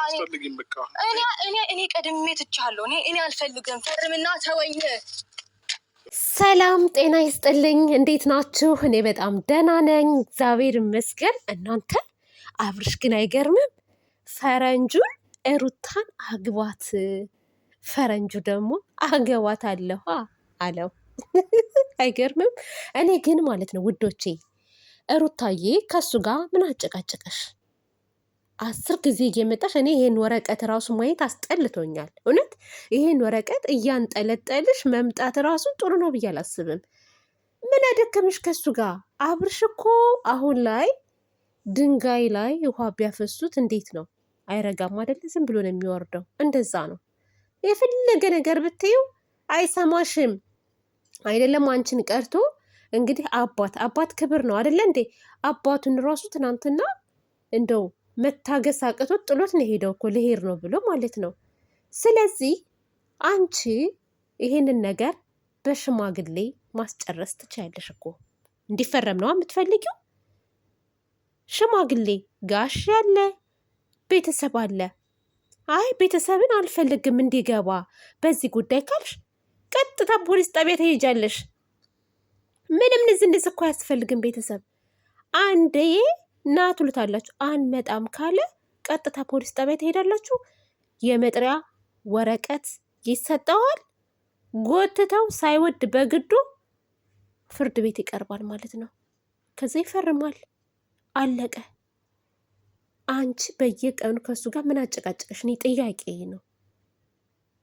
አያስፈልግም። በቃ እኔ ቀድሜ ትቻለሁ። እኔ አልፈልግም። ፈርምና ተወኝ። ሰላም ጤና ይስጥልኝ። እንዴት ናችሁ? እኔ በጣም ደህና ነኝ፣ እግዚአብሔር ይመስገን። እናንተ አብርሽ ግን አይገርምም? ፈረንጁን ሩታን አግባት፣ ፈረንጁ ደግሞ አገባት አለሁ አለው። አይገርምም? እኔ ግን ማለት ነው ውዶቼ፣ ሩታዬ ከሱ ጋር ምን አጨቃጨቀሽ? 10 ጊዜ እየመጣሽ እኔ ይሄን ወረቀት ራሱ ማየት አስጠልቶኛል። እውነት ይሄን ወረቀት እያንጠለጠልሽ መምጣት ራሱ ጥሩ ነው ብዬ አላስብም። ምን አደከምሽ ከሱ ጋር? አብርሽ እኮ አሁን ላይ ድንጋይ ላይ ውሃ ቢያፈሱት እንዴት ነው? አይረጋም አይደለ? ዝም ብሎ ነው የሚወርደው። እንደዛ ነው። የፈለገ ነገር ብትይው አይሰማሽም። አይደለም አንቺን ቀርቶ እንግዲህ አባት ክብር ነው አይደለ እንዴ? አባቱን ራሱ ትናንትና እንደው መታገስ አቅቶት ጥሎት ነው ሄደው እኮ ልሄድ ነው ብሎ ማለት ነው። ስለዚህ አንቺ ይሄንን ነገር በሽማግሌ ማስጨረስ ትችያለሽ እኮ። እንዲፈረም ነው የምትፈልጊው? ሽማግሌ ጋሽ ያለ ቤተሰብ አለ። አይ ቤተሰብን አልፈልግም እንዲገባ በዚህ ጉዳይ ካልሽ ቀጥታ ፖሊስ ጣቢያ ትሄጃለሽ። ምንም ንዝንዝ እኮ አያስፈልግም። ቤተሰብ አንዴ ና ትሉታላችሁ። አንመጣም ካለ ቀጥታ ፖሊስ ጣቢያ ትሄዳላችሁ። የመጥሪያ ወረቀት ይሰጠዋል። ጎትተው ሳይወድ በግዱ ፍርድ ቤት ይቀርባል ማለት ነው። ከዛ ይፈርማል። አለቀ። አንቺ በየቀኑ ከሱ ጋር ምን አጨቃጨቀሽ? እኔ ጥያቄ ነው።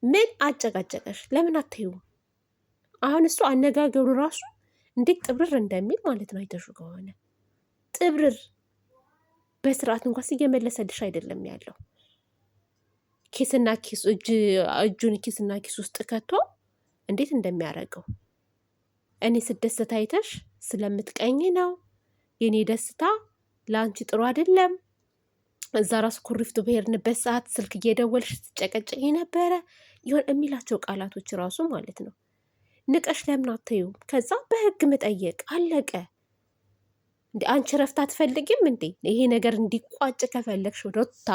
ምን አጨቃጨቀሽ? ለምን አትይው? አሁን እሱ አነጋገሩ ራሱ እንዴት ጥብርር እንደሚል ማለት ነው። አይተሹ ከሆነ ጥብርር በስርዓት እንኳን እየመለሰልሽ አይደለም ያለው። ኪስና ኪስ እጁን ኪስና ኪስ ውስጥ ከቶ እንዴት እንደሚያደርገው እኔ ስደሰት አይተሽ ስለምትቀኝ ነው። የኔ ደስታ ለአንቺ ጥሩ አይደለም። እዛ ራሱ ኩሪፍቱ በሄድንበት ሰዓት ስልክ እየደወልሽ ስትጨቀጭኝ ነበረ። ይሆን የሚላቸው ቃላቶች ራሱ ማለት ነው። ንቀሽ ለምን አትይውም? ከዛ በህግ መጠየቅ አለቀ። እንደ አንቺ ረፍት አትፈልጊም እንዴ? ይሄ ነገር እንዲቋጭ ከፈለግሽ ሩታ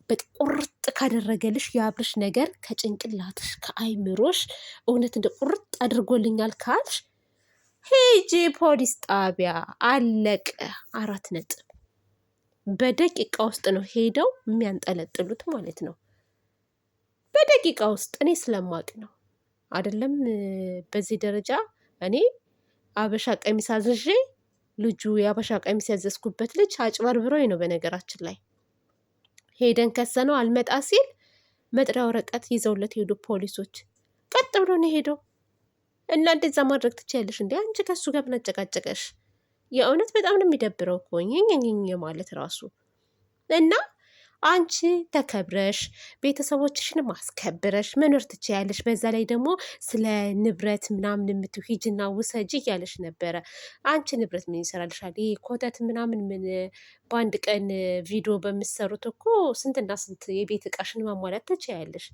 በቁርጥ ካደረገልሽ የአብርሽ ነገር ከጭንቅላትሽ ከአይምሮሽ እውነት እንደ ቁርጥ አድርጎልኛል ካልሽ ሂጂ ፖሊስ ጣቢያ። አለቀ። 4 ነጥብ። በደቂቃ ውስጥ ነው ሄደው የሚያንጠለጥሉት ማለት ነው። በደቂቃ ውስጥ። እኔ ስለማቅ ነው አይደለም። በዚህ ደረጃ እኔ አበሻ ቀሚስ አዝዤ ልጁ የአበሻ ቀሚስ ያዘዝኩበት ልጅ አጭበርብሮኝ ነው። በነገራችን ላይ ሄደን ከሰነው አልመጣ ሲል መጥሪያ ወረቀት ይዘውለት ሄዱ ፖሊሶች። ቀጥ ብሎ ነው ሄደው። እና እንደዛ ማድረግ ትችያለሽ እንዴ? አንቺ ከሱ ጋር ምን አጨቃጨቀሽ? የእውነት በጣም ነው የሚደብረው እኮ ኝኝኝኝ ማለት ራሱ። እና አንቺ ተከብረሽ ቤተሰቦችሽን ማስከብረሽ መኖር ትችያለሽ። በዛ ላይ ደግሞ ስለ ንብረት ምናምን ሂጂና ውሰጂ እያለሽ ነበረ። አንቺ ንብረት ምን ይሰራልሻል? ይህ ኮተት ምናምን ምን በአንድ ቀን ቪዲዮ በምትሰሩት እኮ ስንትና ስንት የቤት እቃሽን ማሟላት ትችያለሽ።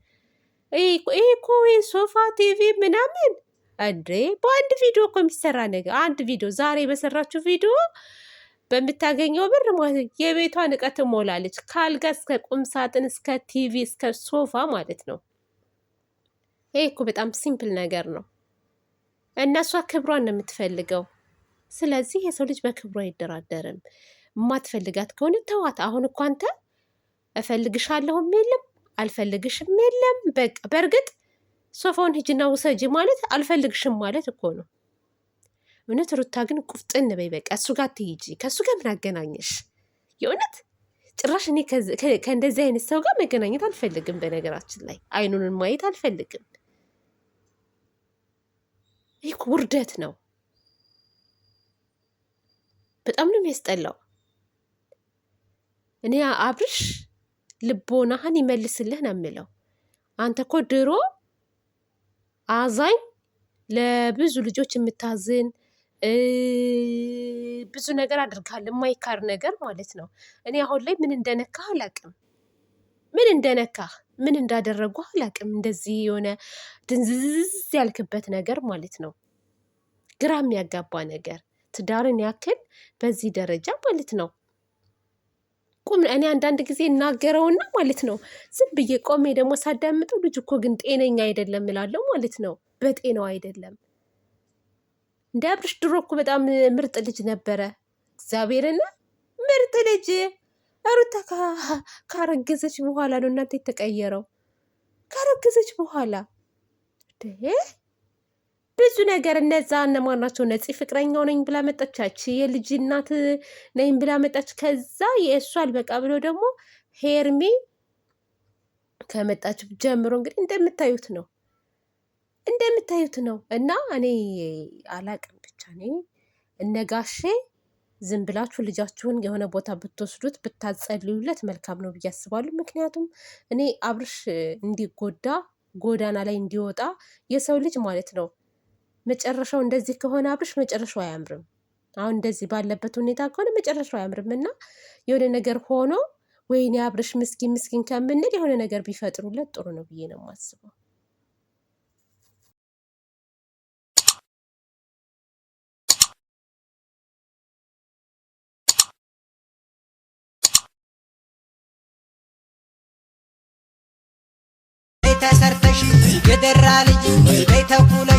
ይህ እኮ ሶፋ ቲቪ ምናምን እንዴ በአንድ ቪዲዮ እኮ የሚሰራ ነገር። አንድ ቪዲዮ ዛሬ በሰራችው ቪዲዮ በምታገኘው ብር ማለት የቤቷን እቃ ትሞላለች። ከአልጋ እስከ ቁም ሳጥን እስከ ቲቪ እስከ ሶፋ ማለት ነው። ይሄ እኮ በጣም ሲምፕል ነገር ነው። እነሷ ክብሯን ነው የምትፈልገው። ስለዚህ የሰው ልጅ በክብሯ አይደራደርም። የማትፈልጋት ከሆነ ተዋት። አሁን እኮ አንተ እፈልግሻለሁም የለም አልፈልግሽም የለም። በቃ በእርግጥ ሶፋውን ሂጂና ውሰጂ ማለት አልፈልግሽም ማለት እኮ ነው። እውነት ሩታ ግን ቁፍጥን በይ። በቃ እሱ ጋር ትሄጂ። ከእሱ ጋር ምን አገናኘሽ? የእውነት ጭራሽ እኔ ከእንደዚህ አይነት ሰው ጋር መገናኘት አልፈልግም። በነገራችን ላይ አይኑንን ማየት አልፈልግም። ይህ ውርደት ነው። በጣም ነው የሚያስጠላው። እኔ አብርሽ ልቦናህን ይመልስልህ ነው የምለው። አንተ እኮ ድሮ አዛኝ፣ ለብዙ ልጆች የምታዝን ብዙ ነገር አድርጋል። የማይካር ነገር ማለት ነው። እኔ አሁን ላይ ምን እንደነካህ አላቅም። ምን እንዳደረጉ አላቅም። እንደዚህ የሆነ ድንዝዝ ያልክበት ነገር ማለት ነው። ግራ የሚያጋባ ነገር። ትዳርን ያክል በዚህ ደረጃ ማለት ነው። ቁም እኔ አንዳንድ ጊዜ እናገረውና ማለት ነው ዝም ብዬ ቆሜ ደግሞ ሳዳምጠው ልጅ እኮ ግን ጤነኛ አይደለም እላለሁ ማለት ነው። በጤናው አይደለም። እንደ አብርሽ ድሮ እኮ በጣም ምርጥ ልጅ ነበረ። እግዚአብሔርን ምርጥ ልጅ። ሩታ ካረገዘች በኋላ ነው እናንተ የተቀየረው። ካረገዘች በኋላ ብዙ ነገር እነዛ እነማን ናቸው? ነፂ ፍቅረኛው ነኝ ብላ መጣቻች፣ የልጅ እናት ነኝ ብላ መጣች። ከዛ የእሷ አልበቃ ብሎ ደግሞ ሄርሜ ከመጣች ጀምሮ እንግዲህ እንደምታዩት ነው። እና እኔ አላቅም ብቻ እኔ እነጋሼ ዝም ብላችሁ ልጃችሁን የሆነ ቦታ ብትወስዱት ብታጸልዩለት መልካም ነው ብዬ አስባለሁ። ምክንያቱም እኔ አብርሽ እንዲጎዳ ጎዳና ላይ እንዲወጣ የሰው ልጅ ማለት ነው መጨረሻው እንደዚህ ከሆነ አብርሽ መጨረሻው አያምርም። አሁን እንደዚህ ባለበት ሁኔታ ከሆነ መጨረሻው አያምርም እና የሆነ ነገር ሆኖ ወይኔ አብርሽ ምስኪን ከምንል የሆነ ነገር ቢፈጥሩለት ጥሩ ነው ብዬ ነው የማስበው። ተሰርተሽ የደራ ልጅ ተኩላ